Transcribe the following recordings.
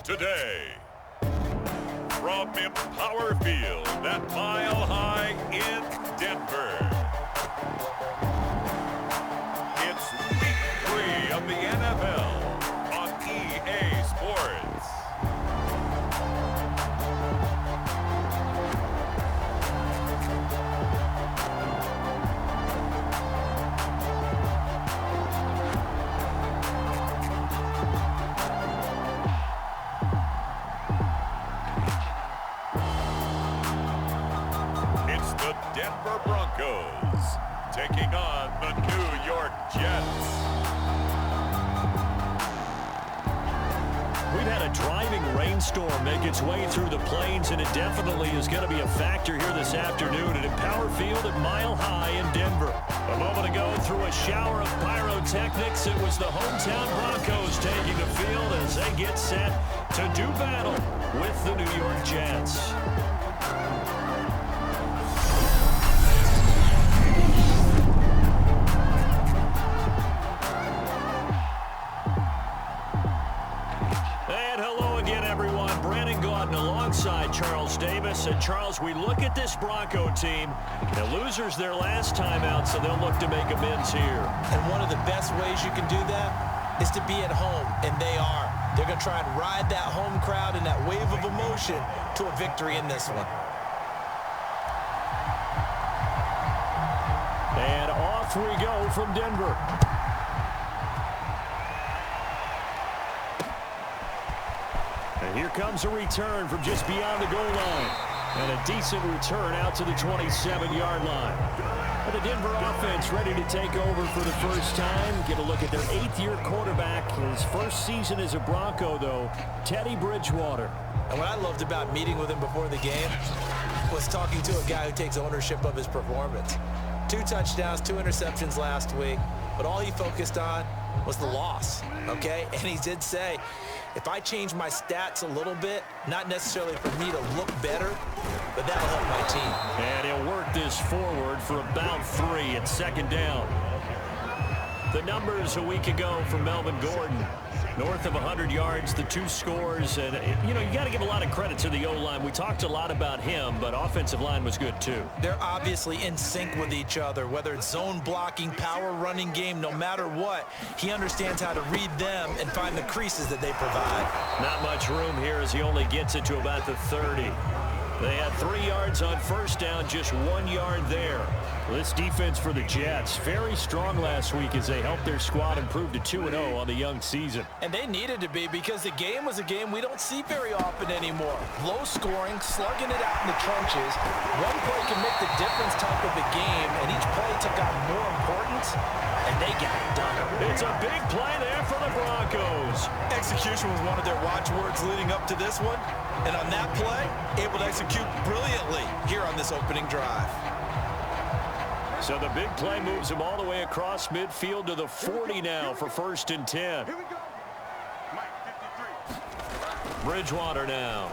Today, from Empower Field, that Mile High in Denver, it's week 3 of the NFL on EA Sports. The Denver Broncos taking on the New York Jets. We've had a driving rainstorm make its way through the plains, and it definitely is going to be a factor here this afternoon at Empower Field at Mile High in Denver. A moment ago, through a shower of pyrotechnics, it was the hometown Broncos taking the field as they get set to do battle with the New York Jets. Alongside Charles Davis. And Charles, we look at this Bronco team. The losers their last time out, so they'll look to make amends here. And one of the best ways you can do that is to be at home, and they are. They're going to try and ride that home crowd and that wave of emotion to a victory in this one. And off we go from Denver. And here comes a return from just beyond the goal line. And a decent return out to the 27-yard line. And the Denver offense ready to take over for the first time. Get a look at their 8th-year quarterback. His first season as a Bronco, though, Teddy Bridgewater. And what I loved about meeting with him before the game was talking to a guy who takes ownership of his performance. 2 touchdowns, 2 interceptions last week. But all he focused on was the loss, okay? And he did say, if I change my stats a little bit, not necessarily for me to look better, but that'll help my team. And he'll work this forward for about 3 at second down. The numbers a week ago from Melvin Gordon. North of 100 yards, the 2 scores. And, you know, you got to give a lot of credit to the O-line. We talked a lot about him, but offensive line was good too. They're obviously in sync with each other, whether it's zone blocking, power running game, no matter what. He understands how to read them and find the creases that they provide. Not much room here as he only gets it to about the 30. They had 3 yards on first down, just 1 yard there. This defense for the Jets, very strong last week as they helped their squad improve to 2-0 on the young season. And they needed to be because the game was a game we don't see very often anymore. Low scoring, slugging it out in the trenches. One play can make the difference type of a game, and each play took on more importance, and they got it done. It's a big play there for the Broncos. Execution was one of their watchwords leading up to this one, and on that play, able to execute brilliantly here on this opening drive. So the big play moves him all the way across midfield to the 40 now for 1st and 10. Bridgewater now.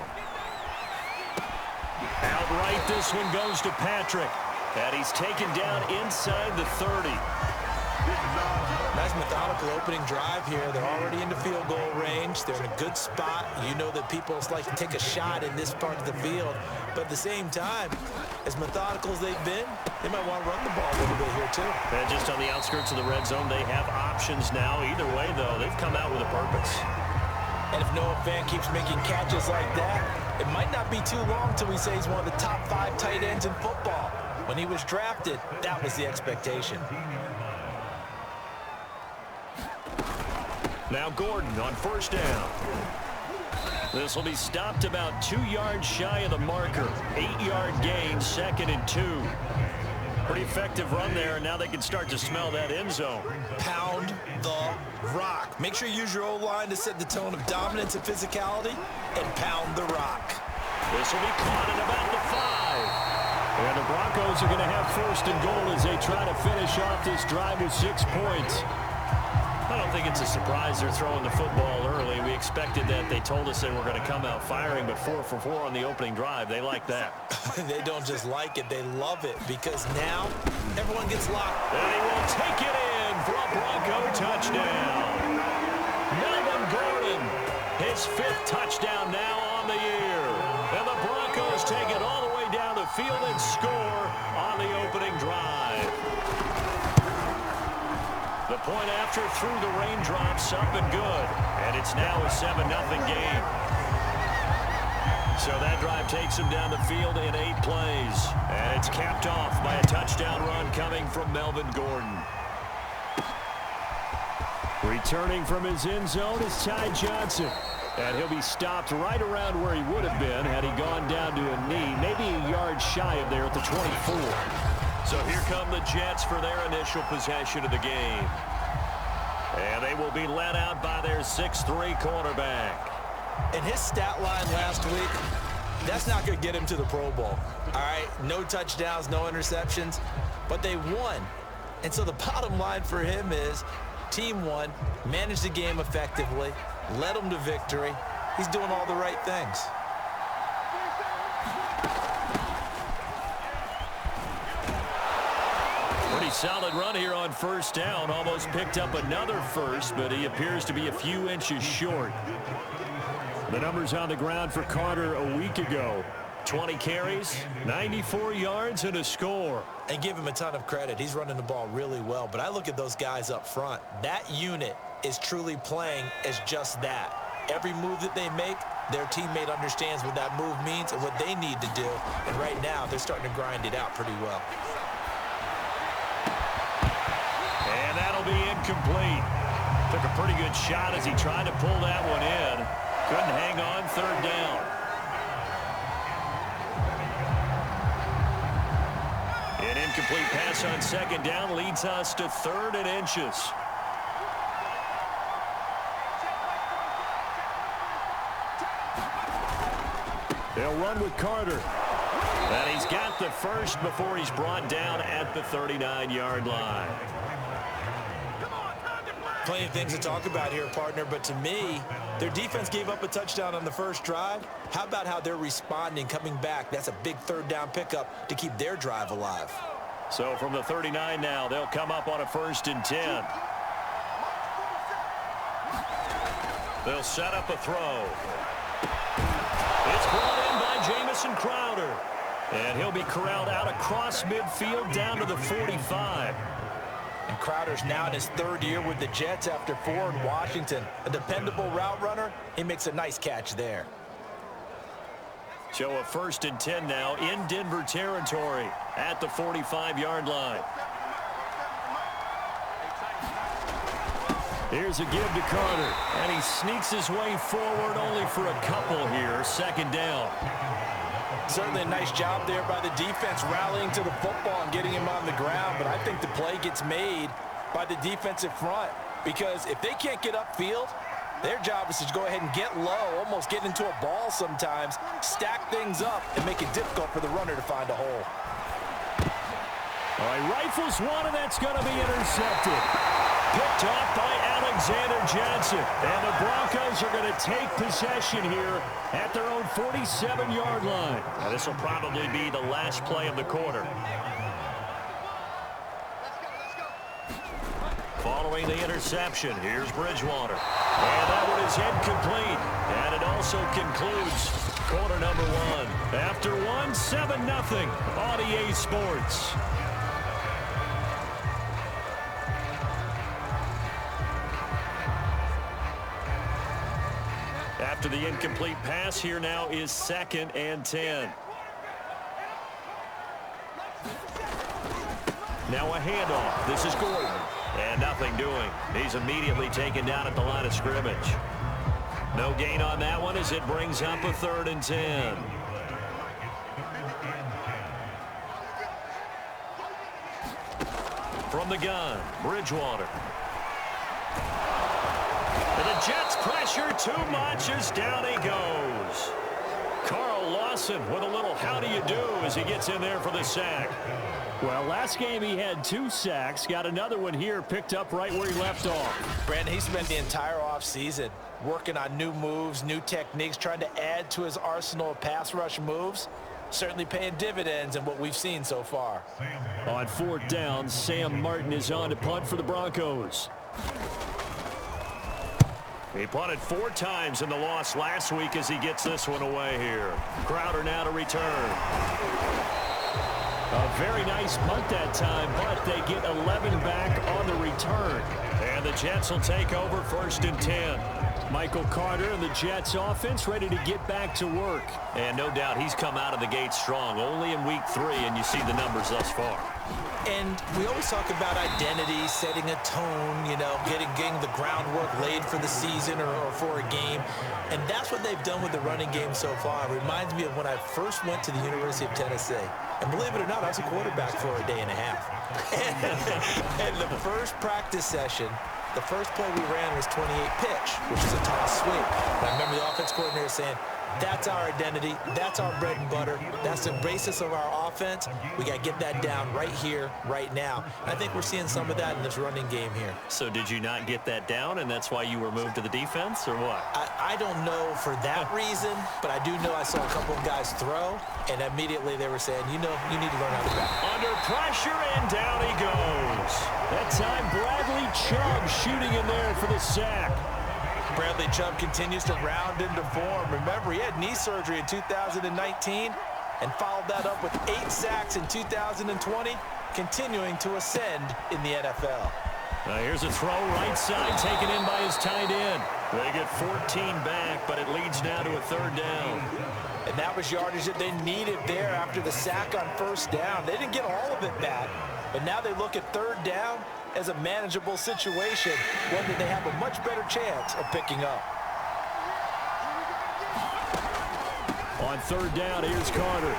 Outright, this one goes to Patrick. And he's taken down inside the 30. Nice methodical opening drive here. They're already into field goal range. They're in a good spot. You know that people like to take a shot in this part of the field. But at the same time, as methodical as they've been, they might want to run the ball a little bit here too. And just on the outskirts of the red zone, they have options now. Either way, though, they've come out with a purpose. And if Noah Fant keeps making catches like that, it might not be too long till we say he's one of the top 5 tight ends in football. When he was drafted, that was the expectation. Now Gordon on first down. This will be stopped about 2 yards shy of the marker. 8-yard gain, 2nd and 2. Pretty effective run there, and now they can start to smell that end zone. Pound the rock. Make sure you use your O-line to set the tone of dominance and physicality, and pound the rock. This will be caught at about the 5. And the Broncos are going to have 1st and goal as they try to finish off this drive with 6 points. I don't think it's a surprise they're throwing the football early. We expected that. They told us they were going to come out firing, but 4 for 4 on the opening drive. They like that. They don't just like it, they love it, because now everyone gets locked. And he will take it in for a Bronco touchdown. Melvin Gordon, his 5th touchdown now on the year. And the Broncos take it all the way down the field and score on the opening drive. The point after through the raindrops, up and good. And it's now a 7-0 game. So that drive takes him down the field in 8 plays. And it's capped off by a touchdown run coming from Melvin Gordon. Returning from his end zone is Ty Johnson. And he'll be stopped right around where he would have been had he gone down to a knee, maybe a yard shy of there at the 24. So here come the Jets for their initial possession of the game. And they will be led out by their 6'3" quarterback. And his stat line last week, that's not going to get him to the Pro Bowl. All right, no touchdowns, no interceptions, but they won. And so the bottom line for him is team won, managed the game effectively, led them to victory. He's doing all the right things. Pretty solid run here on first down. Almost picked up another first, but he appears to be a few inches short. The numbers on the ground for Carter a week ago. 20 carries, 94 yards, and a score. And give him a ton of credit. He's running the ball really well. But I look at those guys up front. That unit is truly playing as just that. Every move that they make, their teammate understands what that move means and what they need to do. And right now, they're starting to grind it out pretty well. And that'll be incomplete. Took a pretty good shot as he tried to pull that one in. Couldn't hang on, 3rd down. An incomplete pass on 2nd down leads us to 3rd and inches. They'll run with Carter. And he's got the first before he's brought down at the 39-yard line. Plenty of things to talk about here, partner, but to me, their defense gave up a touchdown on the first drive. How about how they're responding, coming back? That's a big 3rd down pickup to keep their drive alive. So from the 39 now, they'll come up on a 1st and 10. They'll set up a throw. It's brought in by Jamison Crowder. And he'll be corralled out across midfield down to the 45. And Crowder's now in his 3rd year with the Jets after 4 in Washington. A dependable route runner. He makes a nice catch there. So a 1st and 10 now in Denver territory at the 45-yard line. Here's a give to Carter, and he sneaks his way forward only for a couple here. 2nd down. Certainly a nice job there by the defense rallying to the football and getting him on the ground, but I think the play gets made by the defensive front because if they can't get upfield, their job is to go ahead and get low, almost get into a ball sometimes, stack things up, and make it difficult for the runner to find a hole. All right, rifles one, and that's going to be intercepted. Picked off by Alexander Johnson. And the Broncos are going to take possession here at their own 47-yard line. Now, this will probably be the last play of the quarter. Following the interception, here's Bridgewater. And that one is incomplete. And it also concludes quarter number 1. After 7-0 on EA Sports. After the incomplete pass, here now is 2nd and 10. Now a handoff. This is Gordon. And nothing doing. He's immediately taken down at the line of scrimmage. No gain on that one as it brings up a 3rd and 10. From the gun, Bridgewater. And the Jets pressure too much as down he goes. Carl Lawson with a little how do you do as he gets in there for the sack. Well, last game he had 2 sacks. Got another one here picked up right where he left off. Brandon, he spent the entire offseason working on new moves, new techniques, trying to add to his arsenal of pass rush moves. Certainly paying dividends in what we've seen so far. On 4th down, Sam Martin is on to punt for the Broncos. He punted 4 times in the loss last week as he gets this one away here. Crowder now to return. A very nice punt that time, but they get 11 back on the return. And the Jets will take over 1st and 10. Michael Carter and the Jets offense ready to get back to work. And no doubt he's come out of the gate strong, only in week 3, and you see the numbers thus far. And we always talk about identity, setting a tone, you know, getting the groundwork laid for the season or for a game. And that's what they've done with the running game so far. It reminds me of when I first went to the University of Tennessee. And believe it or not, I was a quarterback for a day and a half. And the first practice session, the first play we ran was 28 pitch, which is a toss sweep. And I remember the offense coordinator saying, that's our identity. That's our bread and butter. That's the basis of our offense. We got to get that down right here, right now. I think we're seeing some of that in this running game here. So did you not get that down, and that's why you were moved to the defense, or what? I don't know for that reason, but I do know I saw a couple of guys throw, and immediately they were saying, you know, you need to learn how to back. Under pressure, and down he goes. That time, Bradley Chubb shooting in there for the sack. Bradley Chubb continues to round into form. Remember, he had knee surgery in 2019 and followed that up with 8 sacks in 2020, continuing to ascend in the NFL. Now here's a throw right side taken in by his tight end. They get 14 back, but it leads now to a 3rd down. And that was yardage that they needed there after the sack on 1st down. They didn't get all of it back, but now they look at 3rd down as a manageable situation, one that they have a much better chance of picking up. On 3rd down, here's Carter.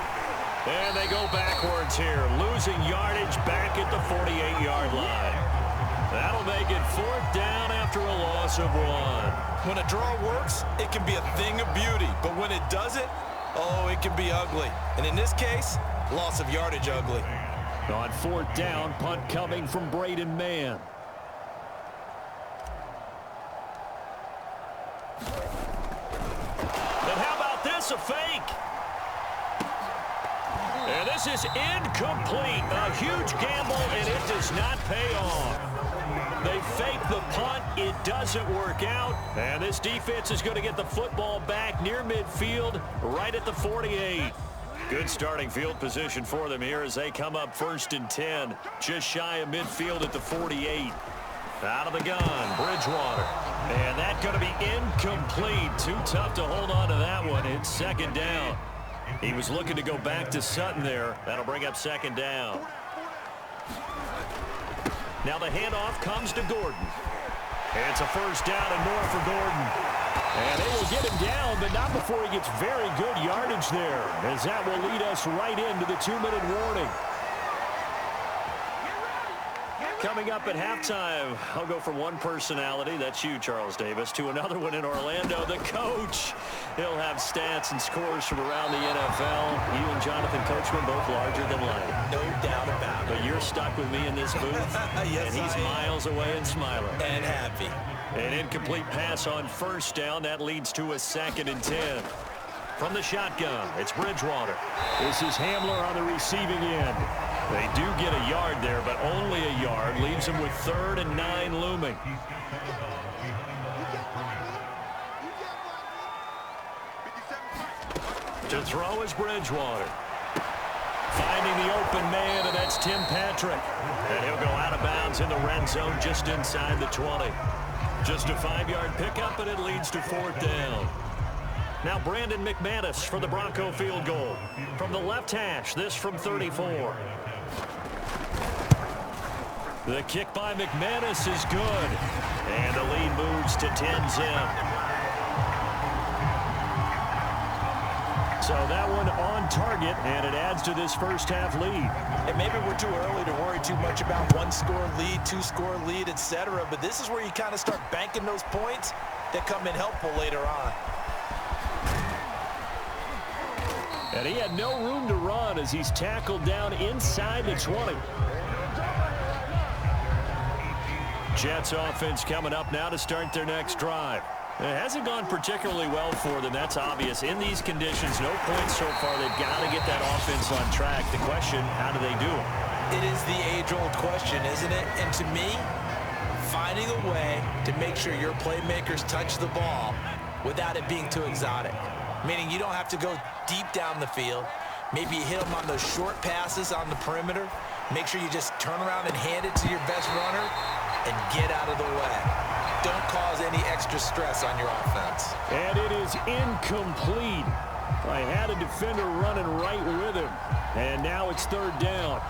And they go backwards here, losing yardage back at the 48-yard line. That'll make it 4th down after a loss of 1. When a draw works, it can be a thing of beauty, but when it doesn't, oh, it can be ugly. And in this case, loss of yardage ugly. On 4th down, punt coming from Braden Mann. And how about this, a fake? And this is incomplete. A huge gamble, and it does not pay off. They fake the punt. It doesn't work out. And this defense is going to get the football back near midfield, right at the 48. Good starting field position for them here as they come up 1st and 10. Just shy of midfield at the 48. Out of the gun, Bridgewater. And that's going to be incomplete. Too tough to hold on to that one. It's 2nd down. He was looking to go back to Sutton there. That'll bring up 2nd down. Now the handoff comes to Gordon. It's a 1st down and more for Gordon. And they will get him down, but not before he gets very good yardage there, as that will lead us right into the 2-minute warning. Coming up at halftime, I'll go from one personality, that's you, Charles Davis, to another one in Orlando, the coach. He'll have stats and scores from around the NFL. You and Jonathan Coachman both larger than life. No doubt about it. But you're stuck with me in this booth, yes, and he's miles away and smiling. And happy. An incomplete pass on 1st down. That leads to a 2nd and 10. From the shotgun, it's Bridgewater. This is Hamler on the receiving end. They do get a yard there, but only a yard. Leaves them with 3rd and 9 looming. To throw is Bridgewater. Finding the open man, and that's Tim Patrick. And he'll go out of bounds in the red zone just inside the 20. Just a 5-yard pickup, and it leads to 4th down. Now Brandon McManus for the Bronco field goal. From the left hash, this from 34. The kick by McManus is good. And the lead moves to 10-zip. So that one on target, and it adds to this first half lead. And maybe we're too early to worry too much about 1-score lead, 2-score lead, etc. But this is where you kind of start banking those points that come in helpful later on. And he had no room to run as he's tackled down inside the 20. Jets offense coming up now to start their next drive. It hasn't gone particularly well for them. That's obvious. In these conditions, no points so far. They've got to get that offense on track. The question, how do they do it? It is the age-old question, isn't it? And to me, finding a way to make sure your playmakers touch the ball without it being too exotic. Meaning you don't have to go deep down the field. Maybe you hit them on those short passes on the perimeter. Make sure you just turn around and hand it to your best runner and get out of the way. Don't cause any extra stress on your offense. And it is incomplete. I had a defender running right with him. And now it's third down.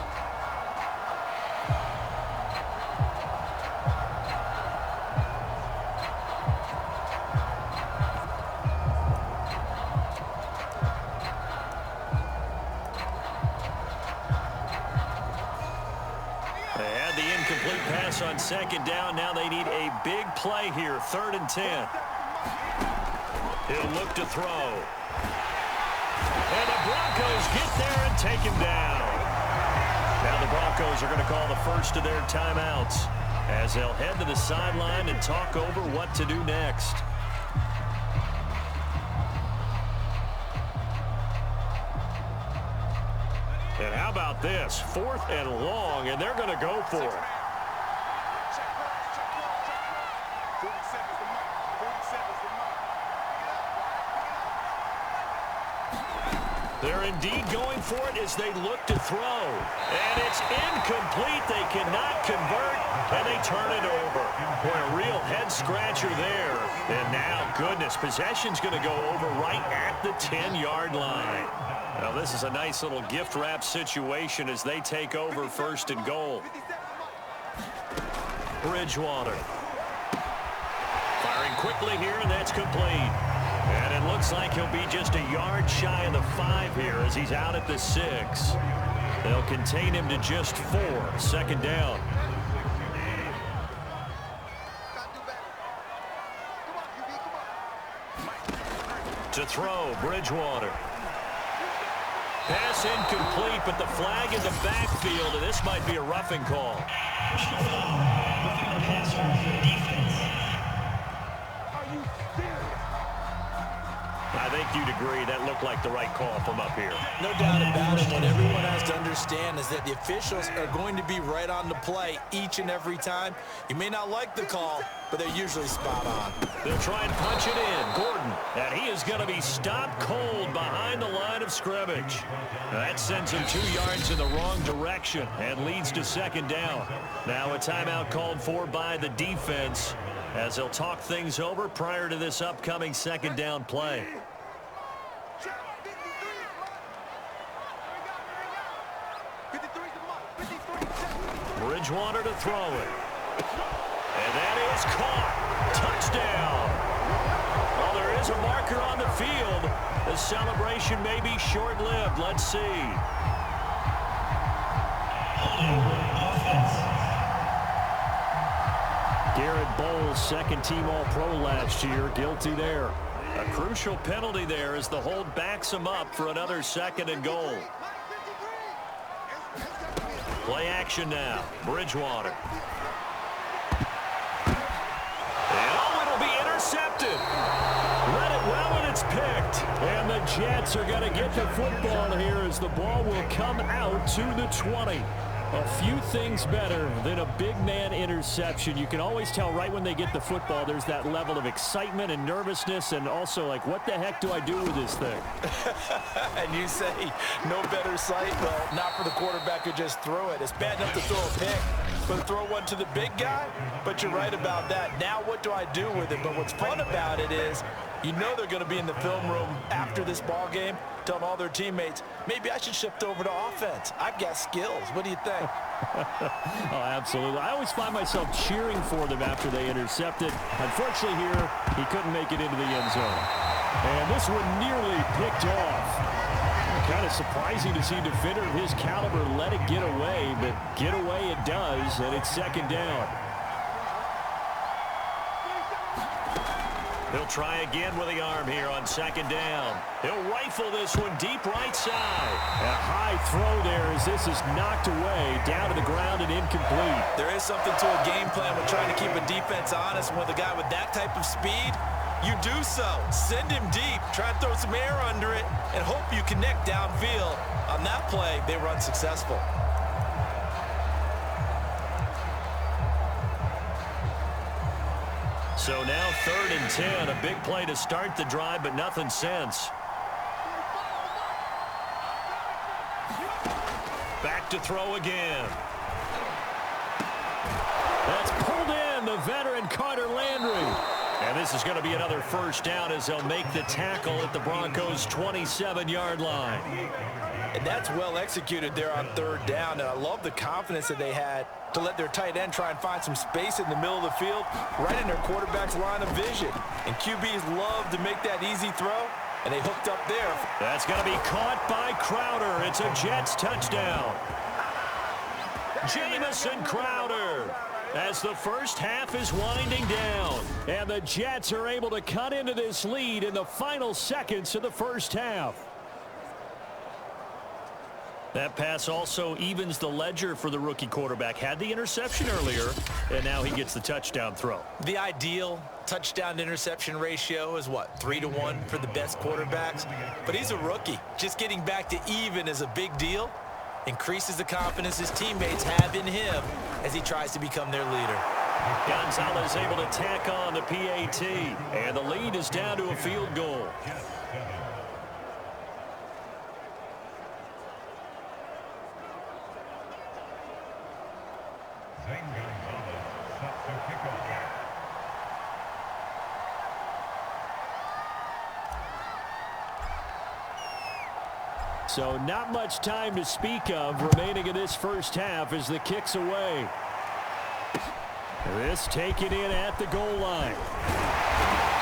On second down, now they need a big play here, 3rd and 10. He'll look to throw. And the Broncos get there and take him down. Now the Broncos are going to call the first of their timeouts as they'll head to the sideline and talk over what to do next. And how about this? 4th and long, and they're going to go for it. They're indeed going for it as they look to throw. And it's incomplete. They cannot convert, and they turn it over. Boy, a real head-scratcher there. And now, goodness, possession's going to go over right at the 10-yard line. Now, this is a nice little gift-wrap situation as they take over 1st and goal. Bridgewater. Firing quickly here, and that's complete. And it looks like he'll be just a yard shy of the 5 here as he's out at the 6. They'll contain him to just 4. 2nd down. To throw, Bridgewater. Pass incomplete, but the flag in the backfield, and this might be a roughing call. I think you'd agree that looked like the right call from up here. No doubt about it. What everyone has to understand is that the officials are going to be right on the play each and every time. You may not like the call, but they're usually spot on. They'll try and punch it in. Gordon, and he is going to be stopped cold behind the line of scrimmage. That sends him 2 yards in the wrong direction and leads to 2nd down. Now a timeout called for by the defense as they'll talk things over prior to this upcoming 2nd down play. Bridgewater to throw it. And that is caught. Touchdown. Well, there is a marker on the field. The celebration may be short-lived. Let's see. Garrett Bowles, 2nd-team All-Pro last year, guilty there. A crucial penalty there as the hold backs him up for another 2nd and goal. Play action now. Bridgewater. And it'll be intercepted. Read it well, and it's picked. And the Jets are going to get the football here as the ball will come out to the 20. A few things better than a big man interception. You can always tell right when they get the football, there's that level of excitement and nervousness, and also like, what the heck do I do with this thing? And you say no better sight? Well, not for the quarterback who just threw it. It's bad enough to throw a pick, but to throw one to the big guy? But you're right about that. Now what do I do with it? But what's fun about it is you know they're going to be in the film room after this ball game telling all their teammates, maybe I should shift over to offense. I've got skills. What do you think? Oh, absolutely. I always find myself cheering for them after they intercepted. Unfortunately here, he couldn't make it into the end zone. And this one nearly picked off. Kind of surprising to see a defender of his caliber let it get away, but get away it does, and it's 2nd down. He'll try again with the arm here on second down. He'll rifle this one deep right side. A high throw there as this is knocked away, down to the ground and incomplete. There is something to a game plan with trying to keep a defense honest. With a guy with that type of speed, you do so. Send him deep, try to throw some air under it, and hope you connect downfield. On that play, they were unsuccessful. So now 3rd and 10, a big play to start the drive, but nothing since. Back to throw again. That's pulled in, the veteran Carter Landry. And this is going to be another first down as they'll make the tackle at the Broncos' 27-yard line. And that's well executed there on 3rd down. And I love the confidence that they had to let their tight end try and find some space in the middle of the field, right in their quarterback's line of vision. And QBs love to make that easy throw, and they hooked up there. That's going to be caught by Crowder. It's a Jets touchdown. Jamison Crowder, as the first half is winding down. And the Jets are able to cut into this lead in the final seconds of the first half. That pass also evens the ledger for the rookie quarterback. Had the interception earlier, and now he gets the touchdown throw. The ideal touchdown-interception ratio is, what, 3-to-1 for the best quarterbacks? But he's a rookie. Just getting back to even is a big deal. Increases the confidence his teammates have in him as he tries to become their leader. Gonzalez able to tack on the PAT, and the lead is down to a field goal. So not much time to speak of remaining in this first half as the kick's away. This taken in at the goal line.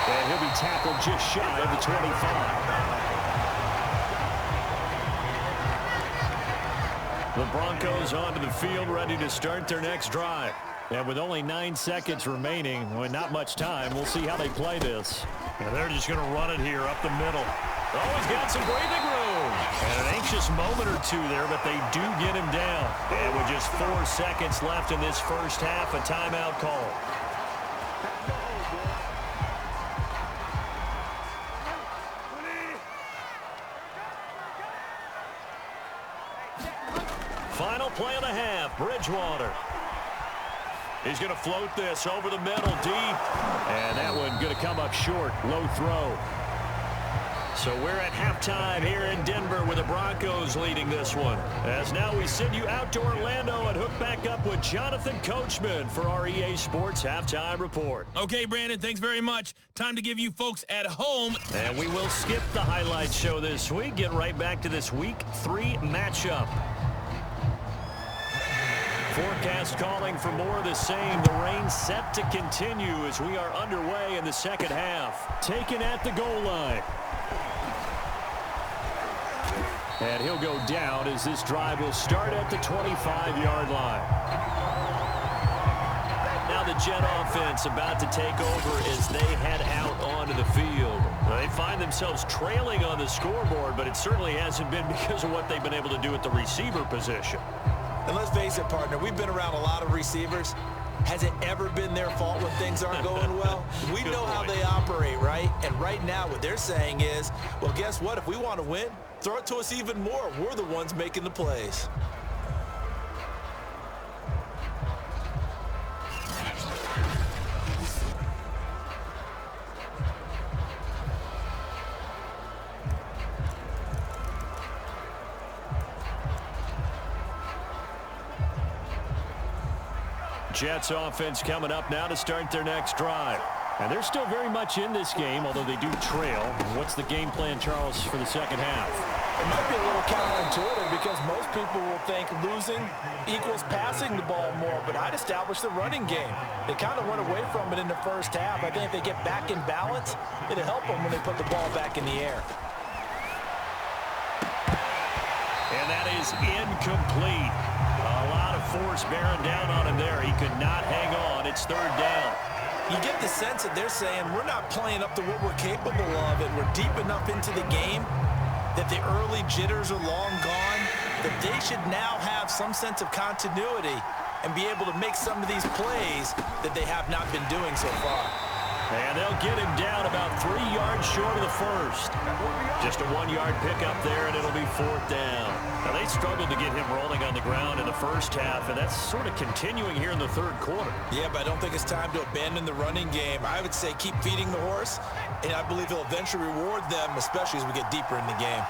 And he'll be tackled just shy of the 25. The Broncos onto the field, ready to start their next drive. And with only 9 seconds remaining, well, not much time, we'll see how they play this. And they're just going to run it here up the middle. Oh, he's got some breathing room. And an anxious moment or two there, but they do get him down. And with just 4 seconds left in this first half, a timeout call. Final play of the half, Bridgewater. He's going to float this over the middle, deep. And that one going to come up short, low throw. So we're at halftime here in Denver with the Broncos leading this one. As now we send you out to Orlando and hook back up with Jonathan Coachman for our EA Sports Halftime Report. Okay, Brandon, thanks very much. Time to give you folks at home. And we will skip the highlights show this week. Get right back to this Week 3 matchup. Forecast calling for more of the same. The rain set to continue as we are underway in the second half. Taken at the goal line. And he'll go down as this drive will start at the 25-yard line. Now the Jet offense about to take over as they head out onto the field. They find themselves trailing on the scoreboard, but it certainly hasn't been because of what they've been able to do at the receiver position. And let's face it, partner, we've been around a lot of receivers. Has it ever been their fault when things aren't going well? We know how they operate, right? And right now what they're saying is, well, guess what? If we want to win, throw it to us even more. We're the ones making the plays. Jets offense coming up now to start their next drive. And they're still very much in this game, although they do trail. What's the game plan, Charles, for the second half? It might be a little counterintuitive because most people will think losing equals passing the ball more, but I'd establish the running game. They kind of went away from it in the first half. I think if they get back in balance, it'll help them when they put the ball back in the air. And that is incomplete. A lot of force bearing down on him there. He could not hang on. It's third down. You get the sense that they're saying we're not playing up to what we're capable of, and we're deep enough into the game that the early jitters are long gone, that they should now have some sense of continuity and be able to make some of these plays that they have not been doing so far. And they'll get him down about 3 yards short of the first. Just a 1-yard pickup there, and it'll be 4th down. Now, they struggled to get him rolling on the ground in the first half, and that's sort of continuing here in the third quarter. Yeah, but I don't think it's time to abandon the running game. I would say keep feeding the horse, and I believe he'll eventually reward them, especially as we get deeper in the game.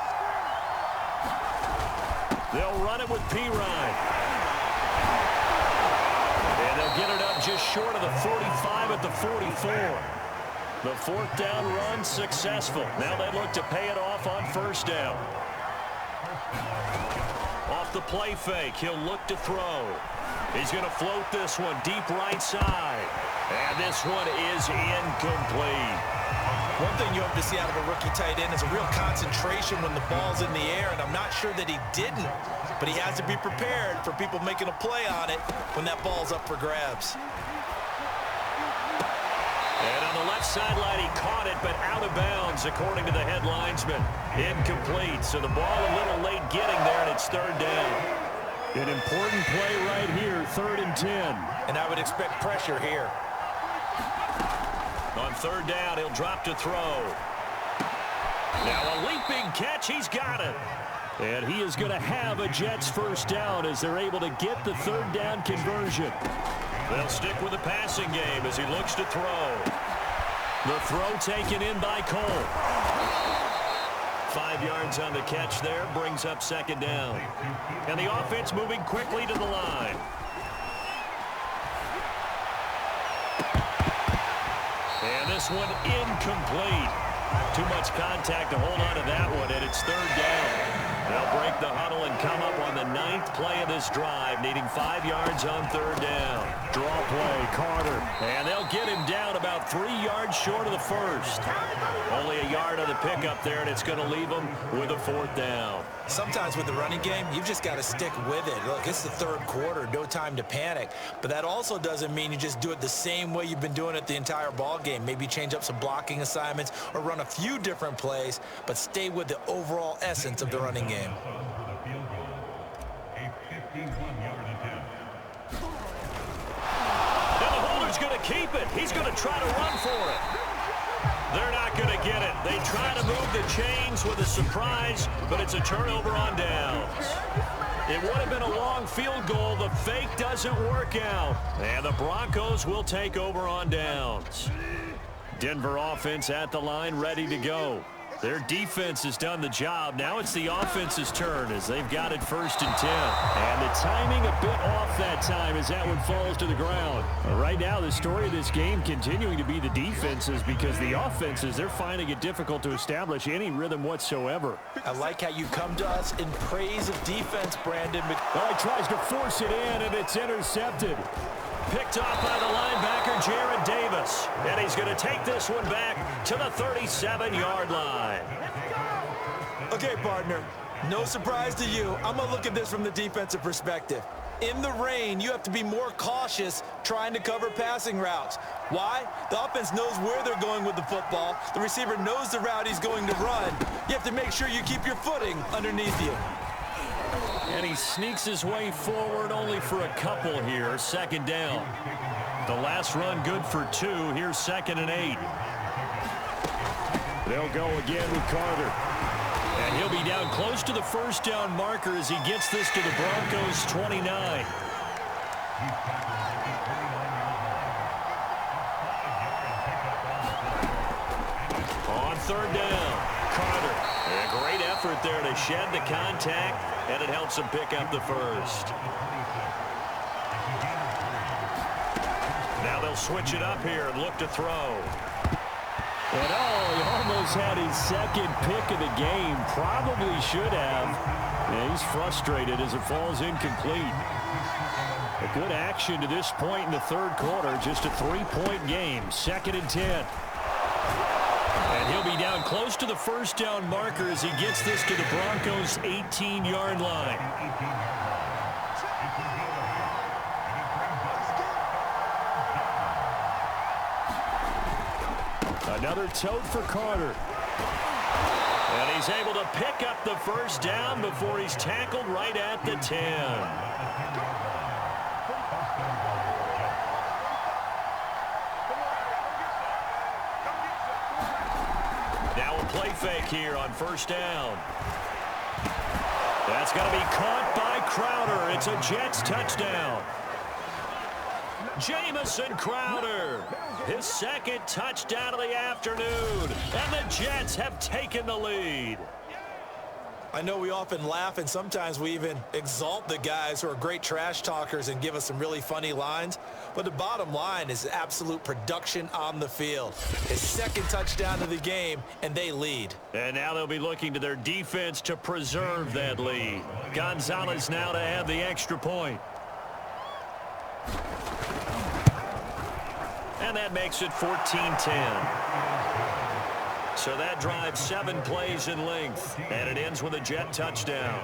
They'll run it with Pirine. And they'll get it up just short of the 45 at the 44. The 4th down run successful. Now they look to pay it off on 1st down. Off the play fake, he'll look to throw. He's going to float this one deep right side. And this one is incomplete. One thing you hope to see out of a rookie tight end is a real concentration when the ball's in the air, and I'm not sure that he didn't, but he has to be prepared for people making a play on it when that ball's up for grabs. And on the left sideline, he caught it, but out of bounds, according to the head linesman. Incomplete, so the ball a little late getting there, and it's 3rd down. An important play right here, 3rd and 10. And I would expect pressure here. On 3rd down, he'll drop to throw. Now a leaping catch, he's got it. And he is going to have a Jets 1st down as they're able to get the 3rd down conversion. They'll stick with the passing game as he looks to throw. The throw taken in by Cole. 5 yards on the catch there, brings up 2nd down. And the offense moving quickly to the line. And this one incomplete. Too much contact to hold on to that one, and it's 3rd down. They'll break the huddle and come up on the 9th play of this drive, needing 5 yards on 3rd down. Draw play, Carter. And they'll get him down about 3 yards short of the first. Only a yard on the pickup there, and it's going to leave them with a 4th down. Sometimes with the running game, you've just got to stick with it. Look, it's the 3rd quarter, no time to panic. But that also doesn't mean you just do it the same way you've been doing it the entire ball game. Maybe change up some blocking assignments or run a few different plays, but stay with the overall essence of the running game. Now the holder's going to keep it. He's going to try to run for it. They're not going to get it. They try to move the chains with a surprise, but it's a turnover on downs. It would have been a long field goal. The fake doesn't work out. And the Broncos will take over on downs. Denver offense at the line, ready to go. Their defense has done the job. Now it's the offense's turn as they've got it 1st and 10. And the timing a bit off that time as that one falls to the ground. Right now, the story of this game continuing to be the defenses because the offenses, they're finding it difficult to establish any rhythm whatsoever. I like how you come to us in praise of defense, Brandon. Well, he tries to force it in, and it's intercepted. Picked off by the linebacker, Jared Davis. And he's going to take this one back to the 37-yard line. Okay, partner, no surprise to you. I'm going to look at this from the defensive perspective. In the rain, you have to be more cautious trying to cover passing routes. Why? The offense knows where they're going with the football. The receiver knows the route he's going to run. You have to make sure you keep your footing underneath you. And he sneaks his way forward only for a couple here. 2nd down. The last run good for 2. Here's 2nd and 8. They'll go again with Carter. And he'll be down close to the 1st down marker as he gets this to the Broncos 29. On 3rd down, Carter. A great effort there to shed the contact, and it helps him pick up the first. Now they'll switch it up here and look to throw. And he almost had his 2nd pick of the game. Probably should have. And he's frustrated as it falls incomplete. A good action to this point in the 3rd quarter. Just a 3-point game. 2nd and 10. And he'll be down close to the 1st down marker as he gets this to the Broncos' 18-yard line. Another tote for Carter. And he's able to pick up the first down before he's tackled right at the 10. Now a play fake here on first down. That's going to be caught by Crowder. It's a Jets touchdown. Jamison Crowder, his second touchdown of the afternoon, and the Jets have taken the lead. I know we often laugh and sometimes we even exalt the guys who are great trash talkers and give us some really funny lines, but the bottom line is absolute production on the field. His second touchdown of the game, and they lead. And now they'll be looking to their defense to preserve that lead. Gonzalez now to have the extra point. And that makes it 14-10. So that drives 7 plays in length, and it ends with a Jet touchdown.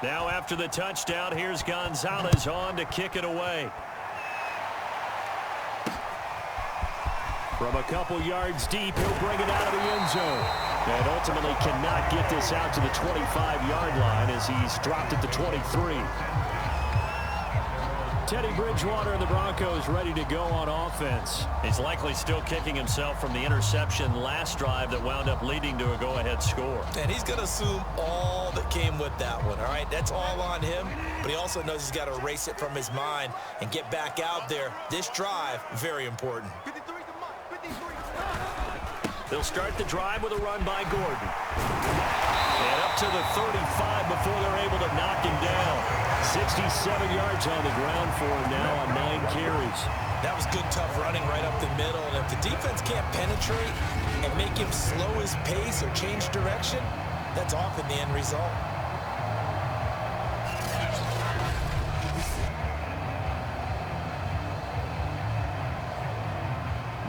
Now after the touchdown, here's Gonzalez on to kick it away. From a couple yards deep, he'll bring it out of the end zone. And ultimately cannot get this out to the 25-yard line as he's dropped at the 23. Teddy Bridgewater and the Broncos ready to go on offense. He's likely still kicking himself from the interception last drive that wound up leading to a go-ahead score. And he's going to assume all that came with that one, all right? That's all on him, but he also knows he's got to erase it from his mind and get back out there. This drive, very important. They'll start the drive with a run by Gordon. And up to the 35 before they're able to knock him down. 67 yards on the ground for him now on 9 carries. That was good, tough running right up the middle. And if the defense can't penetrate and make him slow his pace or change direction, that's often the end result.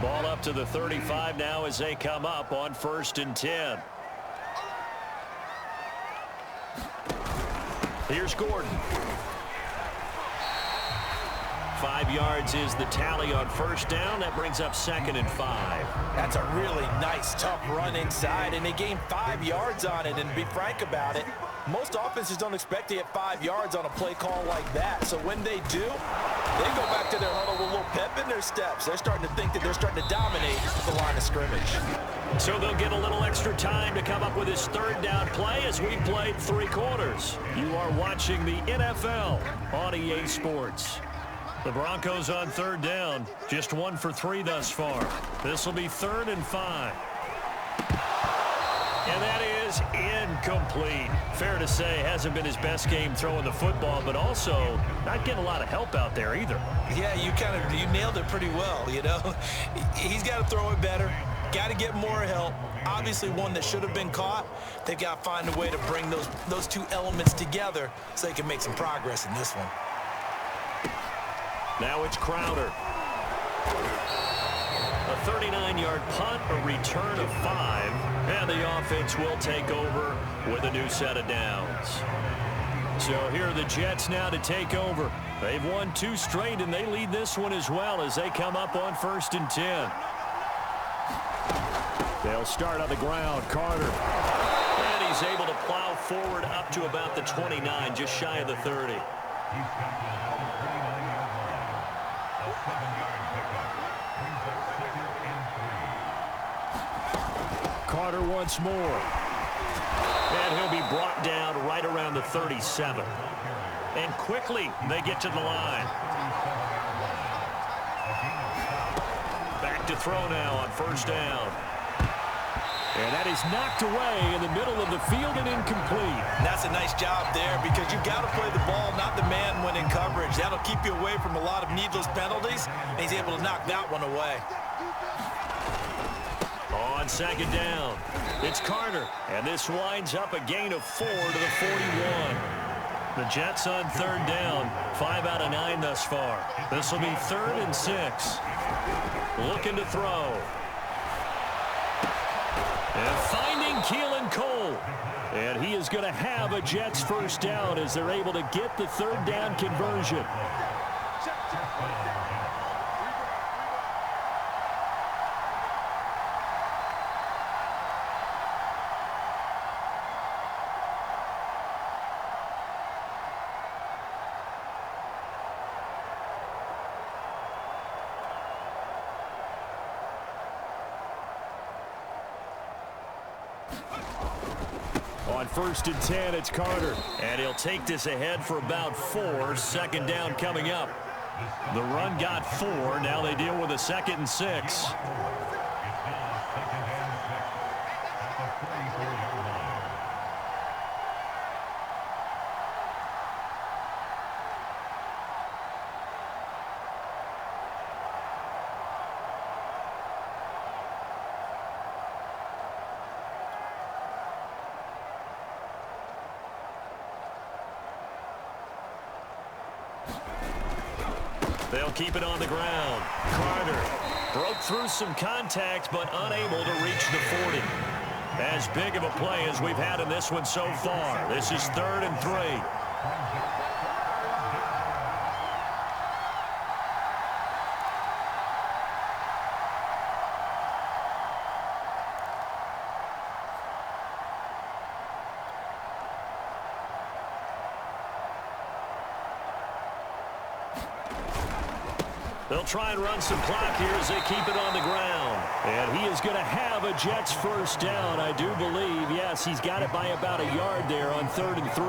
Ball up to the 35 now as they come up on 1st and 10. Here's Gordon. 5 yards is the tally on first down. That brings up 2nd and 5. That's a really nice, tough run inside, and they gained 5 yards on it. And to be frank about it, most offenses don't expect to get 5 yards on a play call like that. So when they do, they go back to their huddle with a little pep in their steps. They're starting to think that they're starting to dominate the line of scrimmage. So they'll get a little extra time to come up with his 3rd down play as we played 3 quarters. You are watching the NFL on EA Sports. The Broncos on 3rd down, just 1 for 3 thus far. This will be 3rd and 5. And that is incomplete. Fair to say, hasn't been his best game throwing the football, but also not getting a lot of help out there either. Yeah, you nailed it pretty well, you know. He's got to throw it better. Got to get more help. Obviously one that should have been caught. They've got to find a way to bring those 2 elements together so they can make some progress in this one. Now it's Crowder. A 39-yard punt, a return of 5, and the offense will take over with a new set of downs. So here are the Jets now to take over. They've won 2 straight, and they lead this one as well as they come up on 1st and 10. They'll start on the ground. Carter. And he's able to plow forward up to about the 29, just shy of the 30. Carter once more. And he'll be brought down right around the 37. And quickly they get to the line. Back to throw now on 1st down. And that is knocked away in the middle of the field and incomplete. That's a nice job there because you've got to play the ball, not the man when in coverage. That'll keep you away from a lot of needless penalties, and he's able to knock that one away. On 2nd down, it's Carter, and this winds up a gain of 4 to the 41. The Jets on 3rd down, 5 out of 9 thus far. This will be 3rd and 6. Looking to throw. And finding Keelan Cole. And he is going to have a Jets first down as they're able to get the third down conversion. On 1st and 10, it's Carter. And he'll take this ahead for about 4. Second down coming up. The run got 4. Now they deal with a 2nd and 6. They'll keep it on the ground. Carter broke through some contact, but unable to reach the 40. As big of a play as we've had in this one so far. This is 3rd and 3. They'll try and run some clock here as they keep it on the ground. And he is going to have a Jets first down, I do believe. Yes, he's got it by about a yard there on 3rd and 3.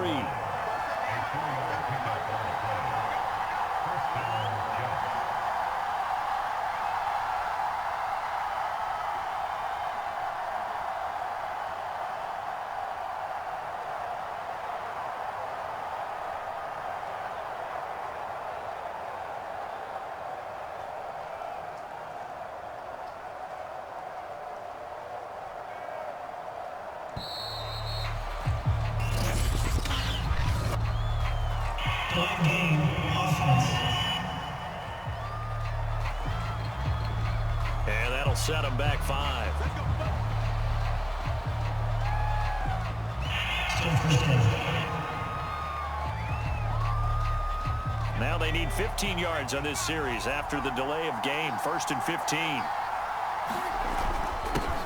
And that'll set them back 5. Now they need 15 yards on this series after the delay of game. 1st and 15.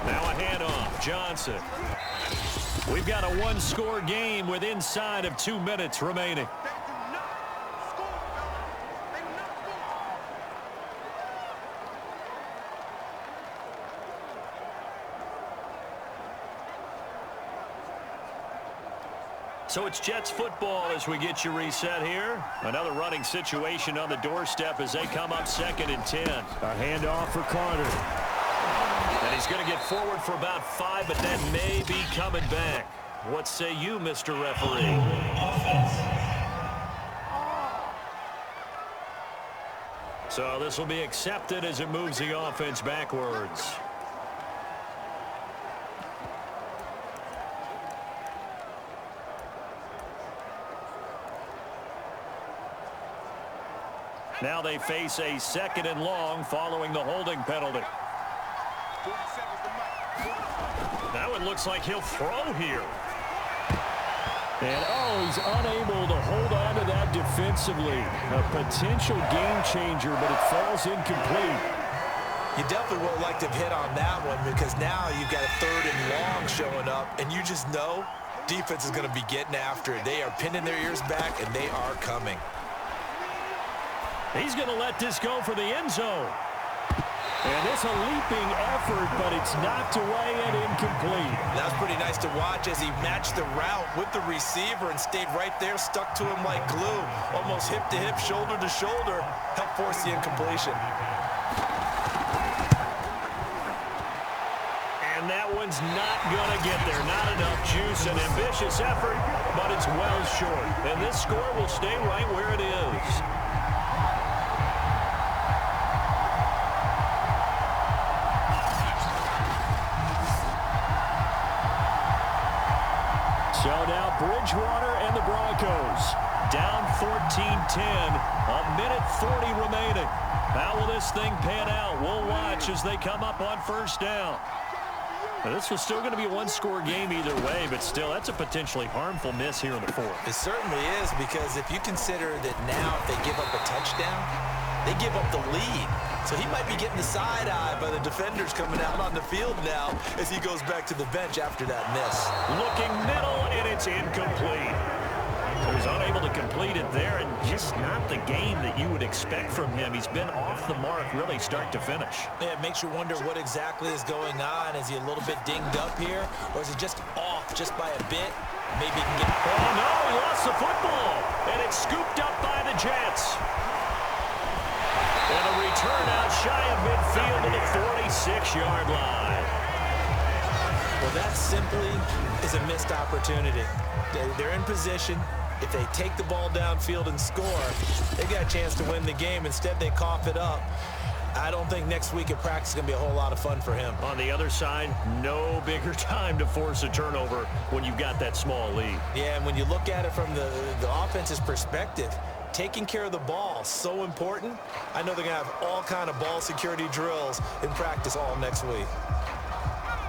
Now a handoff. Johnson. We've got a one-score game with inside of 2 minutes remaining. So it's Jets football as we get you reset here. Another running situation on the doorstep as they come up 2nd and 10. A handoff for Carter. And he's going to get forward for about 5, but that may be coming back. What say you, Mr. Referee? So this will be accepted as it moves the offense backwards. Now they face a 2nd and long following the holding penalty. Now it looks like he'll throw here. And, he's unable to hold on to that defensively. A potential game changer, but it falls incomplete. You definitely would like to have hit on that one because now you've got a 3rd and long showing up, and you just know defense is going to be getting after it. They are pinning their ears back, and they are coming. He's going to let this go for the end zone. And it's a leaping effort, but it's knocked away and incomplete. That's pretty nice to watch as he matched the route with the receiver and stayed right there, stuck to him like glue. Almost hip to hip, shoulder to shoulder, helped force the incompletion. And that one's not going to get there. Not enough juice, an ambitious effort, but it's well short. And this score will stay right where it is. So now Bridgewater and the Broncos down 14-10, a minute 40 remaining. How will this thing pan out? We'll watch as they come up on 1st down. Now, this was still going to be a one-score game either way, but still, that's a potentially harmful miss here in the fourth. It certainly is, because if you consider that now if they give up a touchdown, they give up the lead. So he might be getting the side-eye by the defenders coming out on the field now as he goes back to the bench after that miss. Looking middle, and it's incomplete. He was unable to complete it there, and just not the game that you would expect from him. He's been off the mark really start to finish. Yeah, it makes you wonder what exactly is going on. Is he a little bit dinged up here, or is it just off just by a bit? Maybe he can get... Oh, no, he lost the football, and it's scooped up by the Jets. And a return out shy of midfield to the 46-yard line. Well, that simply is a missed opportunity. They're in position. If they take the ball downfield and score, they got a chance to win the game. Instead, they cough it up. I don't think next week at practice is going to be a whole lot of fun for him. On the other side, no bigger time to force a turnover when you've got that small lead. Yeah, and when you look at it from the offense's perspective, taking care of the ball, so important. I know they're going to have all kind of ball security drills in practice all next week.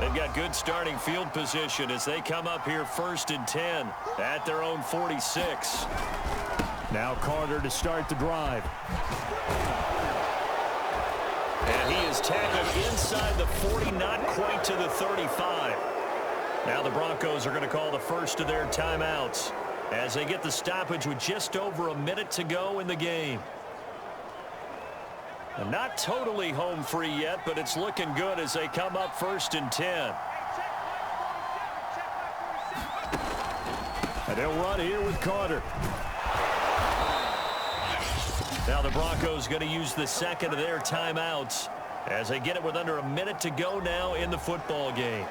They've got good starting field position as they come up here 1st and 10 at their own 46. Now Carter to start the drive. And he is tackled inside the 40, not quite to the 35. Now the Broncos are going to call the first of their timeouts as they get the stoppage with just over a minute to go in the game. Not totally home free yet, but it's looking good as they come up 1st and 10. And they'll run here with Carter. Now the Broncos going to use the second of their timeouts as they get it with under a minute to go now in the football game.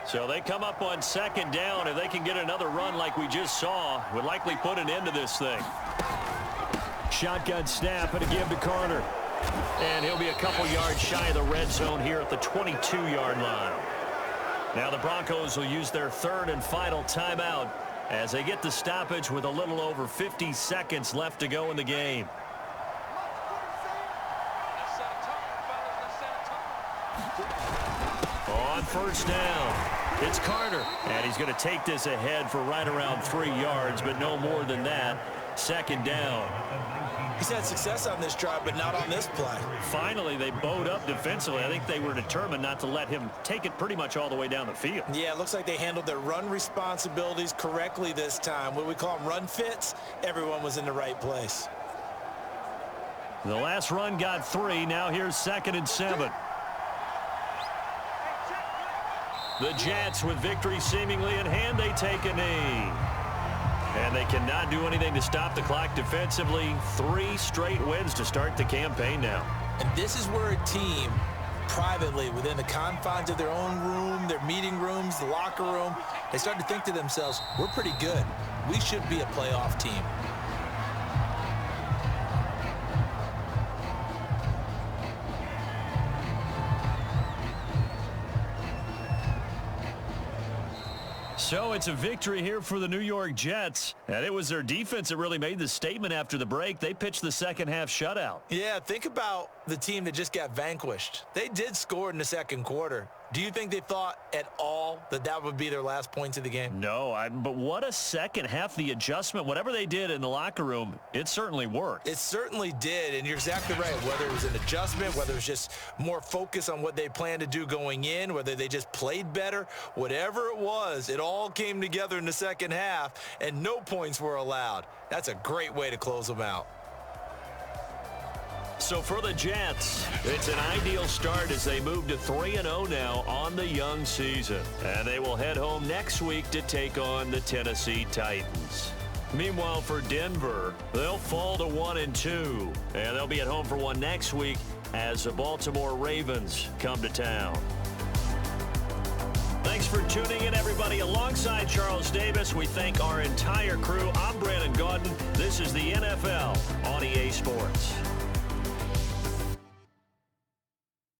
So they come up on 2nd down. If they can get another run like we just saw, would likely put an end to this thing. Shotgun snap and a give to Carter. And he'll be a couple yards shy of the red zone here at the 22-yard line. Now the Broncos will use their 3rd and final timeout as they get the stoppage with a little over 50 seconds left to go in the game. On 1st down, it's Carter. And he's going to take this ahead for right around 3 yards, but no more than that. 2nd down. He's had success on this drive, but not on this play. Finally, they bowed up defensively. I think they were determined not to let him take it pretty much all the way down the field. Yeah, it looks like they handled their run responsibilities correctly this time. What we call them run fits, everyone was in the right place. The last run got 3. Now here's 2nd and 7. The Jets, with victory seemingly in hand, they take a knee. And they cannot do anything to stop the clock defensively. 3 straight wins to start the campaign now. And this is where a team, privately, within the confines of their own room, their meeting rooms, the locker room, they start to think to themselves, we're pretty good. We should be a playoff team. So it's a victory here for the New York Jets. And it was their defense that really made the statement after the break. They pitched the second-half shutout. Yeah, think about the team that just got vanquished. They did score in the second quarter. Do you think they thought at all that that would be their last points of the game? No, but what a second half. The adjustment, whatever they did in the locker room, it certainly worked. It certainly did, and you're exactly right. Whether it was an adjustment, whether it was just more focus on what they planned to do going in, whether they just played better, whatever it was, it all came together in the second half, and no points were allowed. That's a great way to close them out. So for the Jets, it's an ideal start as they move to 3-0 now on the young season. And they will head home next week to take on the Tennessee Titans. Meanwhile, for Denver, they'll fall to 1-2. And they'll be at home for one next week as the Baltimore Ravens come to town. Thanks for tuning in, everybody. Alongside Charles Davis, we thank our entire crew. I'm Brandon Gaudin. This is the NFL on EA Sports.